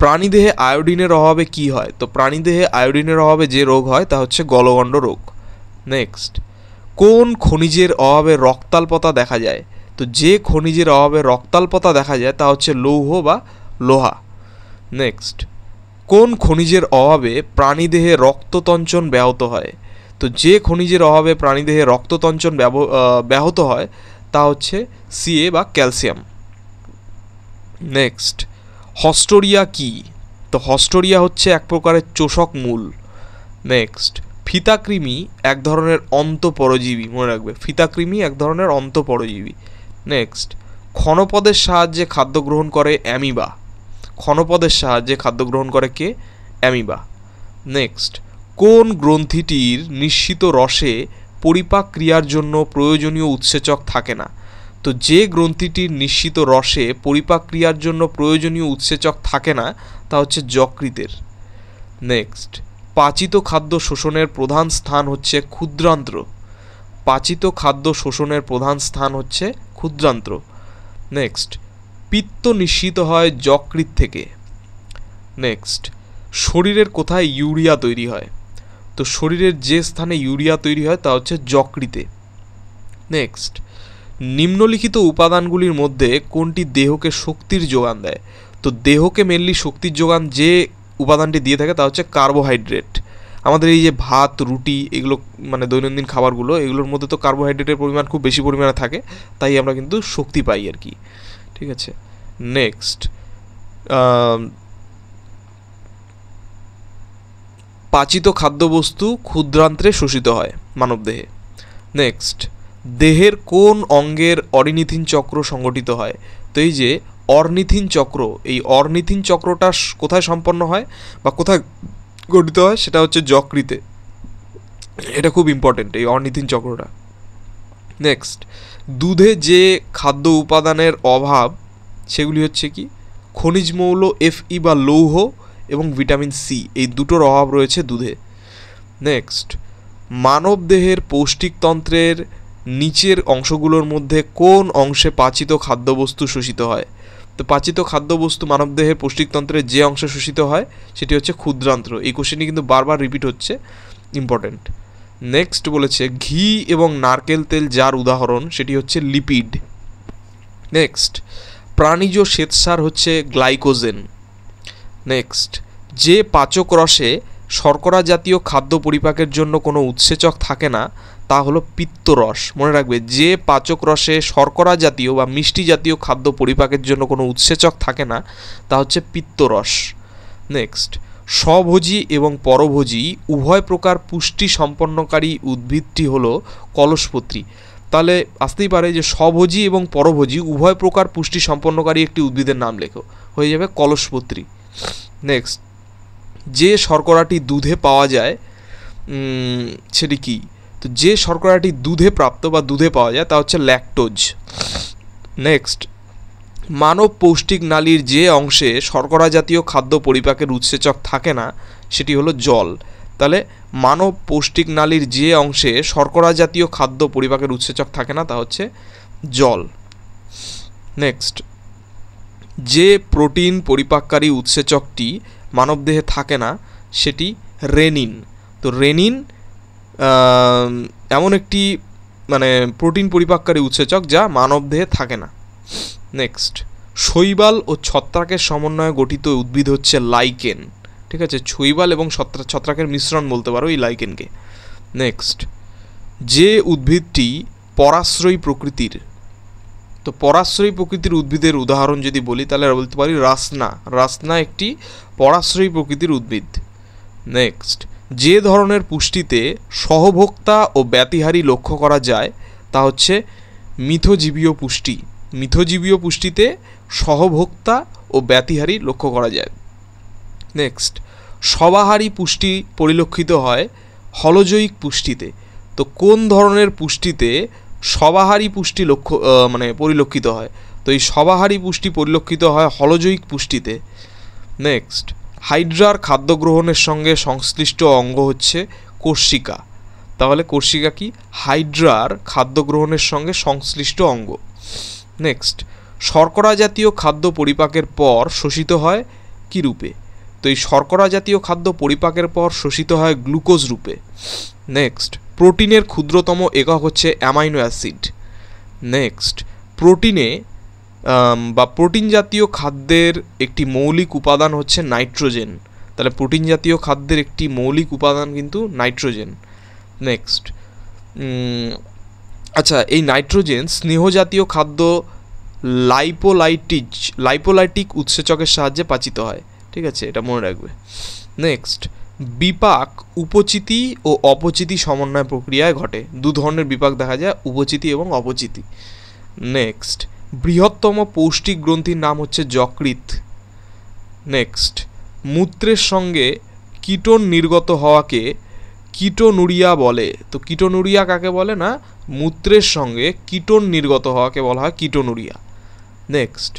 প্রাণীদেহে আয়োডিনের অভাবে কি হয়? তো প্রাণীদেহে আয়োডিনের অভাবে যে রোগ হয় তা হচ্ছে গলগণ্ড রোগ। নেক্সট, কোন খনিজের অভাবে রক্তাল্পতা দেখা যায়? তো যে খনিজের অভাবে রক্তাল্পতা দেখা যায় তা হচ্ছে লৌহ বা লোহা। নেক্সট, কোন খনিজের অভাবে প্রাণীদেহে রক্ততঞ্চন ব্যাহত হয়? তো যে খনিজের অভাবে প্রাণীদেহে রক্ততঞ্চন ব্যাহত হয় তা হচ্ছে সিএ বা ক্যালসিয়াম। নেক্সট, হস্টোরিয়া কি? তো হস্টোরিয়া হচ্ছে এক প্রকারের চোষক মূল। নেক্সট, ফিতাকৃমি এক ধরনের অন্তঃপরজীবী, মনে রাখবে, ফিতাকৃমি এক ধরনের অন্তঃপরজীবী। নেক্সট, ক্ষণপদের সাহায্যে খাদ্য গ্রহণ করে অ্যামিবা। ক্ষণপদের সাহায্যে খাদ্য গ্রহণ করে কে? অ্যামিবা। নেক্সট, কোন গ্রন্থিটির নিঃসৃত রসে পরিপাক ক্রিয়ার জন্য প্রয়োজনীয় উৎসেচক থাকে না? তো যে গ্রন্থিটির নিঃসৃত রসে পরিপাক ক্রিয়ার জন্য প্রয়োজনীয় উৎসেচক থাকে না তা হচ্ছে যকৃতের। নেক্সট, পাচিত খাদ্য শোষণের প্রধান স্থান হচ্ছে ক্ষুদ্রান্ত্র। পাচিত খাদ্য শোষণের প্রধান স্থান হচ্ছে ক্ষুদ্রান্ত্র। নেক্সট, পিত্ত নিঃসৃত হয় যকৃৎ থেকে। নেক্সট, শরীরের কোথায় ইউরিয়া তৈরি হয়? তো শরীরের যে স্থানে ইউরিয়া তৈরি হয় তা হচ্ছে যকৃতে। নেক্সট, নিম্নলিখিত উপাদানগুলির মধ্যে কোনটি দেহকে শক্তির যোগান দেয়? তো দেহকে মেনলি শক্তির যোগান যে উপাদানটি দিয়ে থাকে তা হচ্ছে কার্বোহাইড্রেট। আমাদের এই যে ভাত, রুটি, এগুলো মানে দৈনন্দিন খাবারগুলো, এগুলোর মধ্যে তো কার্বোহাইড্রেটের পরিমাণ খুব বেশি পরিমাণে থাকে, তাই আমরা কিন্তু শক্তি পাই আর কি, ঠিক আছে। নেক্সট, পাচিত খাদ্যবস্তু ক্ষুদ্রান্ত্রে শোষিত হয় মানবদেহে। নেক্সট, দেহের কোন অঙ্গের অর্নিথিন চক্র সংগঠিত হয়? তো এই যে অর্নিথিন চক্র, এই অর্নিথিন চক্রটা কোথায় সম্পন্ন হয় বা কোথায় গঠিত হয়? সেটা হচ্ছে যকৃতে। এটা খুব ইম্পর্টেন্ট, এই অর্নিথিন চক্রটা। নেক্সট, দুধে যে খাদ্য উপাদানের অভাব সেগুলি হচ্ছে কি? খনিজ মৌল Fe বা লৌহ এবং ভিটামিন সি, এই দুটোর অভাব রয়েছে দুধে। নেক্সট, মানব দেহের পৌষ্টিকতন্ত্রের নিচের অংশগুলোর মধ্যে কোন অংশে পাচিত খাদ্যবস্তু শোষিত হয়? তো পাচিত খাদ্যবস্তু মানবদেহের পৌষ্টিকতন্ত্রের যে অংশে শোষিত হয় সেটি হচ্ছে ক্ষুদ্রান্ত্র। এই কোশ্চেনটি কিন্তু বারবার রিপিট হচ্ছে, ইম্পর্টেন্ট। নেক্সট বলেছে ঘি এবং নারকেল তেল যার উদাহরণ সেটি হচ্ছে লিপিড। নেক্সট, প্রাণীজ শ্বেতসার হচ্ছে গ্লাইকোজেন। নেক্সট, যে পাচক রসে শর্করা জাতীয় খাদ্য পরিপাকের জন্য কোনো উৎসেচক থাকে না তা হলো পিত্তরস। মনে রাখবে, যে পাচক রসে শর্করা জাতীয় বা মিষ্টি জাতীয় খাদ্য পরিপাকের জন্য কোনো উৎসেচক থাকে না তা হচ্ছে পিত্তরস। নেক্সট, স্বভোজী এবং পরভোজী উভয় প্রকার পুষ্টি সম্পন্নকারী উদ্ভিদটি হলো কলসপত্রী। তাহলে আসতেই পারে যে স্বভোজী এবং পরভোজী উভয় প্রকার পুষ্টি সম্পন্নকারী একটি উদ্ভিদের নাম লেখো। হয়ে যাবে কলসপত্রী। নেক্সট, যে শর্করাটি দুধে পাওয়া যায় সেটি কি? তো যে শর্করাটি দুধে প্রাপ্ত বা দুধে পাওয়া যায় তা হচ্ছে ল্যাকটোজ। নেক্সট, মানব পৌষ্টিক নালীর যে অংশে শর্করা জাতীয় খাদ্য পরিপাকের উৎসেচক থাকে না সেটি হলো জল। তাহলে মানব পৌষ্টিক নালীর যে অংশে শর্করা জাতীয় খাদ্য পরিপাকের উৎসেচক থাকে না তা হচ্ছে জল। নেক্সট, যে প্রোটিন পরিপাককারী উৎসেচকটি মানবদেহে থাকে না সেটি রেনিন। তো রেনিন এমন একটি প্রোটিন পরিপাককারী উৎসেচক যা মানবদেহে থাকে না। নেক্সট, শৈবাল ও ছত্রাকের সমন্বয়ে গঠিত উদ্ভিদ হচ্ছে লাইকেন। ঠিক আছে, শৈবাল এবং ছত্রাকের মিশ্রণ বলতে পারো এই লাইকেনকে। নেক্সট, যে উদ্ভিদটি পরাশ্রয়ী প্রকৃতির, তো পরাশ্রয়ী প্রকৃতির উদ্ভিদের উদাহরণ যদি বলি তাহলে বলতে পারি রাসনা। রাসনা একটি পরাশ্রয়ী প্রকৃতির উদ্ভিদ। নেক্সট, যে ধরনের পুষ্টিতে সহভোক্তা ও ব্যতিহারী লক্ষ্য করা যায় তা হচ্ছে মিথজীবীয় পুষ্টি। মিথজীবীয় পুষ্টিতে সহভোক্তা ও ব্যতিহারী লক্ষ্য করা যায়। নেক্সট, সবাহারী পুষ্টি পরিলক্ষিত হয় হলজৈক পুষ্টিতে। তো কোন ধরনের পুষ্টিতে সবাহারী পুষ্টি পরিলক্ষিত হয়? তো এই সবাহারী পুষ্টি পরিলক্ষিত হয় হলজৈক পুষ্টিতে। নেক্সট, হাইড্রার খাদ্য গ্রহণের সঙ্গে সংশ্লিষ্ট অঙ্গ হচ্ছে কোর্সিকা। তাহলে কোর্সিকা কি? হাইড্রার খাদ্য গ্রহণের সঙ্গে সংশ্লিষ্ট অঙ্গ। নেক্সট, শর্করা জাতীয় খাদ্য পরিপাকের পর শোষিত হয় কি রূপে? তো এই শর্করা জাতীয় খাদ্য পরিপাকের পর শোষিত হয় গ্লুকোজ রূপে। নেক্সট, প্রোটিনের ক্ষুদ্রতম একক হচ্ছে অ্যামাইনো অ্যাসিড। নেক্সট, প্রোটিনে বা প্রোটিন জাতীয় খাদ্যের একটি মৌলিক উপাদান হচ্ছে নাইট্রোজেন। তাহলে প্রোটিন জাতীয় খাদ্যের একটি মৌলিক উপাদান কিন্তু নাইট্রোজেন। নেক্সট, আচ্ছা, এই নাইট্রোজেন স্নেহ জাতীয় খাদ্য লাইপোলাইটিক উৎসেচকের সাহায্যে পাচিত হয়। ঠিক আছে, এটা মনে রাখবে। নেক্সট, বিপাক উপচিতি ও অপচিতি সমন্বয় প্রক্রিয়ায় ঘটে। দু ধরনের বিপাক দেখা যায়, উপচিতি এবং অপচিতি। নেক্সট, বৃহত্তম পৌষ্টিক গ্রন্থির নাম হচ্ছে যকৃৎ। নেক্সট, মূত্রের সঙ্গে কিটোন নির্গত হওয়াকে কিটোনুরিয়া বলে। তো কিটোনুরিয়া কাকে বলে? না, মূত্রের সঙ্গে কিটোন নির্গত হওয়াকে বলা হয় কিটোনুরিয়া। নেক্সট,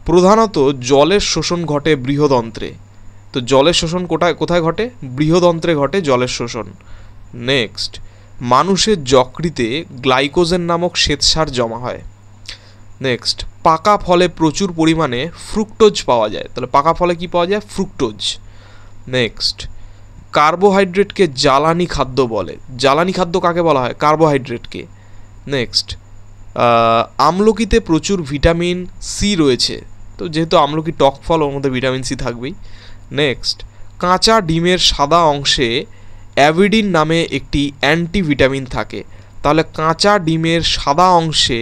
প্রধানত জলের শোষণ ঘটে বৃহদন্ত্রে। তো জলের শোষণ কোথায় ঘটে? বৃহদন্ত্রে ঘটে জলের শোষণ। নেক্সট, মানুষের যকৃতে গ্লাইকোজেন নামক শ্বেতসার জমা হয়। নেক্সট, পাকা ফলে প্রচুর পরিমাণে ফ্রুক্টোজ পাওয়া যায়। তাহলে পাকা ফলে কি পাওয়া যায়? ফ্রুক্টোজ। নেক্সট, কার্বোহাইড্রেটকে জ্বালানি খাদ্য বলে। জ্বালানি খাদ্য কাকে বলা হয়? কার্বোহাইড্রেটকে। নেক্সট, আমলকিতে প্রচুর ভিটামিন সি রয়েছে। তো যেহেতু আমলকি টক ফল, ওর মধ্যে ভিটামিন সি থাকবেই। নেক্সট, কাঁচা ডিমের সাদা অংশে অ্যাভিডিন নামে একটি অ্যান্টিভিটামিন থাকে। তাহলে কাঁচা ডিমের সাদা অংশে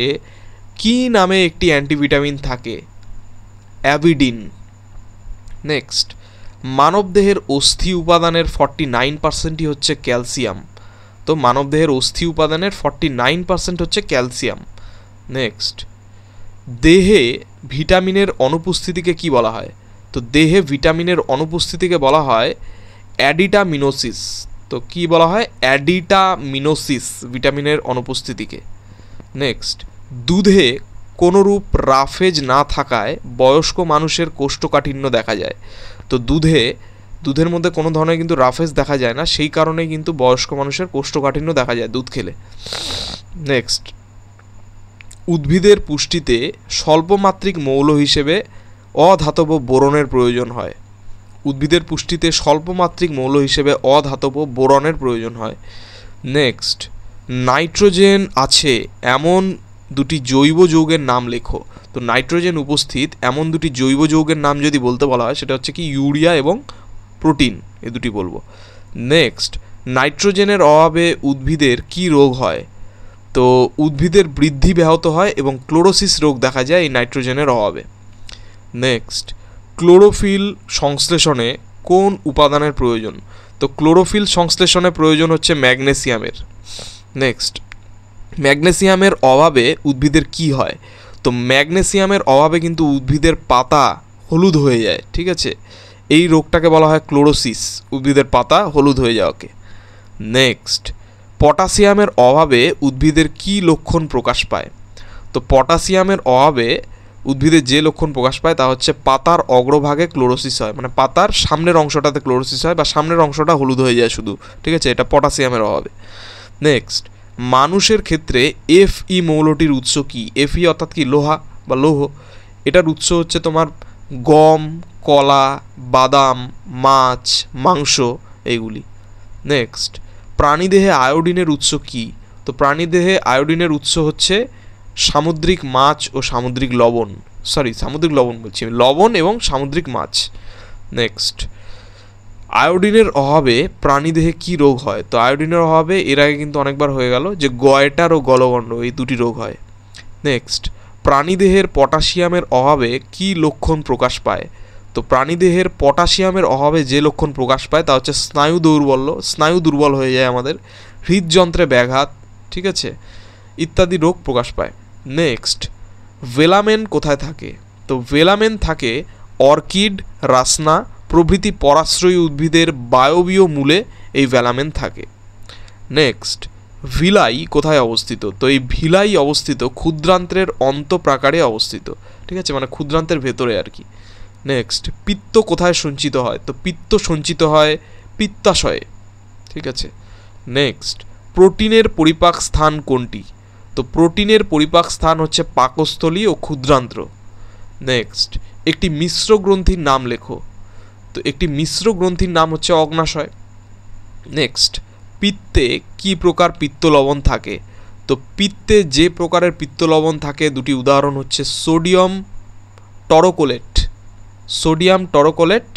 কি নামে একটি অ্যান্টিভিটামিন থাকে? অ্যাভিডিন। নেক্সট, মানবদেহের অস্থি উপাদানের 49%ই হচ্ছে ক্যালসিয়াম। তো মানবদেহের অস্থি উপাদানের 49% হচ্ছে ক্যালসিয়াম। নেক্সট, দেহে ভিটামিনের অনুপস্থিতিকে কি বলা হয়? তো দেহে ভিটামিনের অনুপস্থিতিকে বলা হয় অ্যাডিটামিনোসিস। তো কি বলা হয়? অ্যাডিটামিনোসিস, ভিটামিনের অনুপস্থিতিকে। নেক্সট, দুধে কোনোরূপ রাফেজ না থাকায় বয়স্ক মানুষের কোষ্ঠকাঠিন্য দেখা যায়। তো দুধের মধ্যে কোনো ধরনের কিন্তু রাফেজ দেখা যায় না, সেই কারণেই কিন্তু বয়স্ক মানুষের কোষ্ঠকাঠিন্য দেখা যায় দুধ খেলে। নেক্সট, উদ্ভিদের পুষ্টিতে স্বল্পমাত্রিক মৌল হিসেবে অধাতব বোরনের প্রয়োজন হয়। উদ্ভিদের পুষ্টিতে স্বল্পমাত্রিক মৌল হিসেবে অধাতব বোরনের প্রয়োজন হয়। নেক্সট, নাইট্রোজেন আছে এমন দুটি জৈব যৌগের নাম লেখো। তো নাইট্রোজেন উপস্থিত এমন দুটি জৈব যৌগের নাম যদি বলতে বলা হয় সেটা হচ্ছে কি ইউরিয়া এবং প্রোটিন, এ দুটি বলবো। নেক্সট, নাইট্রোজেনের অভাবে উদ্ভিদের কি রোগ হয়? তো উদ্ভিদের বৃদ্ধি ব্যাহত হয় এবং ক্লোরোসিস রোগ দেখা যায় এই নাইট্রোজেনের অভাবে। নেক্সট, ক্লোরোফিল সংশ্লেষণে কোন উপাদানের প্রয়োজন? তো ক্লোরোফিল সংশ্লেষণে প্রয়োজন হচ্ছে ম্যাগনেসিয়ামের। নেক্সট, ম্যাগনেসিয়ামের অভাবে উদ্ভিদের কি হয়? তো ম্যাগনেসিয়ামের অভাবে কিন্তু উদ্ভিদের পাতা হলুদ হয়ে যায়, ঠিক আছে, এই রোগটাকে বলা হয় ক্লোরোসিস, উদ্ভিদের পাতা হলুদ হয়ে যাওয়াকে। নেক্সট, পটাশিয়ামের অভাবে উদ্ভিদের কি লক্ষণ প্রকাশ পায়? তো পটাশিয়ামের অভাবে উদ্ভিদের যে লক্ষণ প্রকাশ পায় তা হচ্ছে পাতার অগ্রভাগে ক্লোরোসিস হয়, মানে পাতার সামনের অংশটাতে ক্লোরোসিস হয় বা সামনের অংশটা হলুদ হয়ে যায় শুধু, ঠিক আছে, এটা পটাশিয়ামের অভাবে। নেক্সট, মানুষের ক্ষেত্রে Fe মৌলটির উৎস কি? Fe অর্থাৎ কি? লোহা বা লৌহ। এটার উৎস হচ্ছে তোমার গম, কলা, বাদাম, মাছ, মাংস, এইগুলি। নেক্সট, প্রাণীদেহে আয়োডিনের উৎস কি? তো প্রাণীদেহে আয়োডিনের উৎস হচ্ছে সামুদ্রিক মাছ ও সামুদ্রিক লবণ, সামুদ্রিক লবণ বলছি, লবণ এবং সামুদ্রিক মাছ। নেক্সট, আয়োডিনের অভাবে প্রাণীদেহে কি রোগ হয়? তো আয়োডিনের অভাবে এর আগে কিন্তু অনেকবার হয়ে গেল যে গয়টার ও গলগণ্ড, এই দুটি রোগ হয়। নেক্সট, প্রাণীদেহের পটাশিয়ামের অভাবে কি লক্ষণ প্রকাশ পায়? তো প্রাণীদেহের পটাশিয়ামের অভাবে যে লক্ষণ প্রকাশ পায় তা হচ্ছে স্নায়ু দুর্বল হয়ে যায় আমাদের, হৃদযন্ত্রে ব্যাঘাত, ঠিক আছে, ইত্যাদি রোগ প্রকাশ পায়। নেক্সট, ভেলামেন কোথায় থাকে? তো ভেলামেন থাকে অর্কিড, রাসনা প্রভৃতি পরাশ্রয়ী উদ্ভিদের বায়বীয় মূলে এই ভেলামেন থাকে। নেক্সট, ভিলাই কোথায় অবস্থিত? তো এই ভিলাই অবস্থিত ক্ষুদ্রান্ত্রের অন্তঃপ্রাকারে অবস্থিত, ঠিক আছে, মানে ক্ষুদ্রান্তের ভেতরে আর কি। নেক্সট, পিত্ত কোথায় সঞ্চিত হয়? তো পিত্ত সঞ্চিত হয় পিত্তাশয়ে, ঠিক আছে। নেক্সট, প্রোটিনের পরিপাক স্থান কোনটি? তো প্রোটিনের পরিপাক স্থান হচ্ছে পাকস্থলী ও ক্ষুদ্রান্ত্র। নেক্সট, একটি মিশ্র গ্রন্থির নাম লেখো। তো একটি মিশ্র গ্রন্থির নাম হচ্ছে অগ্নাশয়। নেক্সট, পিত্তে কি প্রকার পিত্ত লবণ থাকে? তো পিত্তে যে প্রকারের পিত্ত লবণ থাকে দুটি উদাহরণ হচ্ছে সোডিয়াম টরোকোলেট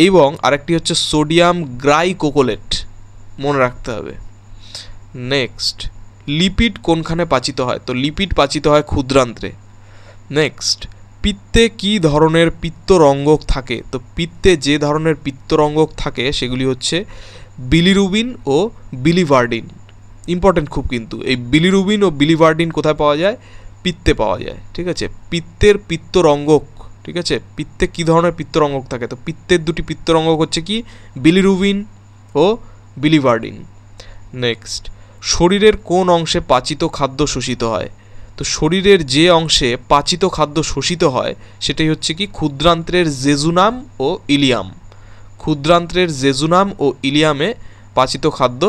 এবং আরেকটি হচ্ছে সোডিয়াম গ্রাইকোকোলেট, মনে রাখতে হবে। নেক্সট, লিপিড কোনখানে পাচিত হয়? তো লিপিড পাচিত হয় ক্ষুদ্রান্ত্রে। নেক্সট, পিত্তে কি ধরনের পিত্তরঙ্গক থাকে? তো পিত্তে যে ধরনের পিত্তরঙ্গক থাকে সেগুলি হচ্ছে বিলিরুবিন ও বিলিভার্ডিন। ইম্পর্টেন্ট খুব কিন্তু, এই বিলিরুবিন ও বিলিভার্ডিন কোথায় পাওয়া যায়? পিত্তে পাওয়া যায়, ঠিক আছে। পিত্তের পিত্তরঙ্গক, ঠিক আছে, পিত্তে কি ধরনের পিত্তরঙ্গক থাকে? তো পিত্তের দুটি পিত্তরঙ্গক হচ্ছে কি? বিলিরুবিন ও বিলিভার্ডিন। নেক্সট, শরীরের কোন অংশে পাচিত খাদ্য শোষিত হয়? তো শরীরের যে অংশে পাচিত খাদ্য শোষিত হয় সেটাই হচ্ছে কি? ক্ষুদ্রান্ত্রের জেজুনাম ও ইলিয়াম। ক্ষুদ্রান্ত্রের জেজুনাম ও ইলিয়ামে পাচিত খাদ্য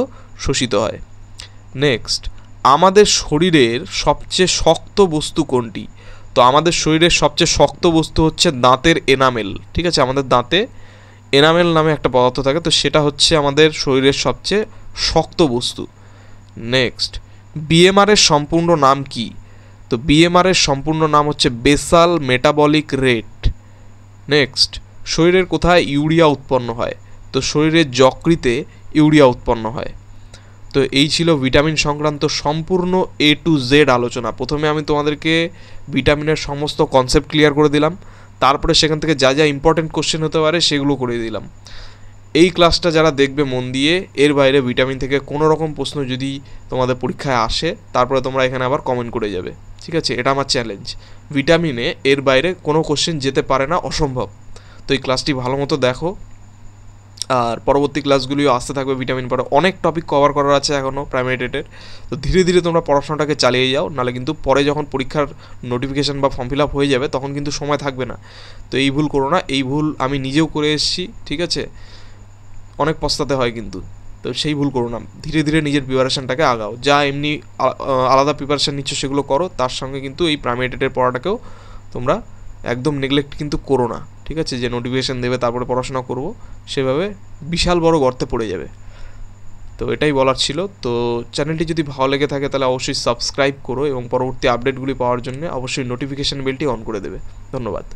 শোষিত হয়। নেক্সট, আমাদের শরীরের সবচেয়ে শক্ত বস্তু কোনটি? তো আমাদের শরীরের সবচেয়ে শক্ত বস্তু হচ্ছে দাঁতের এনামেল, ঠিক আছে, আমাদের দাঁতে এনামেল নামে একটা পদার্থ থাকে, তো সেটা হচ্ছে আমাদের শরীরের সবচেয়ে শক্ত বস্তু। নেক্সট, বিএমআর এর সম্পূর্ণ নাম কি? তো বিএমআর এর সম্পূর্ণ নাম হচ্ছে বেসাল মেটাবলিক রেট। নেক্সট, শরীরের কোথায় ইউরিয়া উৎপন্ন হয়? তো শরীরের যকৃতে ইউরিয়া উৎপন্ন হয়। তো এই ছিল ভিটামিন সংক্রান্ত সম্পূর্ণ A to Z আলোচনা। প্রথমে আমি তোমাদেরকে ভিটামিনের সমস্ত কনসেপ্ট ক্লিয়ার করে দিলাম, তারপরে সেখান থেকে যা যা ইম্পর্টেন্ট কোশ্চেন হতে পারে সেগুলো করে দিলাম। এই ক্লাসটা যারা দেখবে মন দিয়ে, এর বাইরে ভিটামিন থেকে কোনো রকম প্রশ্ন যদি তোমাদের পরীক্ষায় আসে তারপরে তোমরা এখানে আবার কমেন্ট করে যাবে, ঠিক আছে, এটা আমার চ্যালেঞ্জ। ভিটামিনে এর বাইরে কোনো কোশ্চেন যেতে পারে না, অসম্ভব। তো এই ক্লাসটি ভালো মতো দেখো, আর পরবর্তী ক্লাসগুলিও আসতে থাকবে ভিটামিন পরে। অনেক টপিক কভার করার আছে এখনও প্রাইমারি টেটের, তো ধীরে ধীরে তোমরা পড়াশোনাটাকে চালিয়ে যাও, নাহলে কিন্তু পরে যখন পরীক্ষার নোটিফিকেশান বা ফর্ম ফিল আপ হয়ে যাবে তখন কিন্তু সময় থাকবে না। তো এই ভুল করো না, এই ভুল আমি নিজেও করে এসেছি, ঠিক আছে, অনেক পস্তাতে হয় কিন্তু, তো সেই ভুল করো না। ধীরে ধীরে নিজের প্রিপারেশানটাকে আগাও, যা এমনি আলাদা প্রিপারেশান নিচ্ছ সেগুলো করো, তার সঙ্গে কিন্তু এই প্রাইমারি টেটের পড়াটাকেও তোমরা একদম নেগলেক্ট কিন্তু করো না, ঠিক আছে, যে নোটিফিকেশান দেবে তারপরে পড়াশোনা করবো সেভাবে বিশাল বড় গর্তে পড়ে যাবে। তো এটাই বলার ছিল। তো চ্যানেলটি যদি ভালো লেগে থাকে তাহলে অবশ্যই সাবস্ক্রাইব করো এবং পরবর্তী আপডেটগুলি পাওয়ার জন্য অবশ্যই নোটিফিকেশান বেলটি অন করে দেবে। ধন্যবাদ।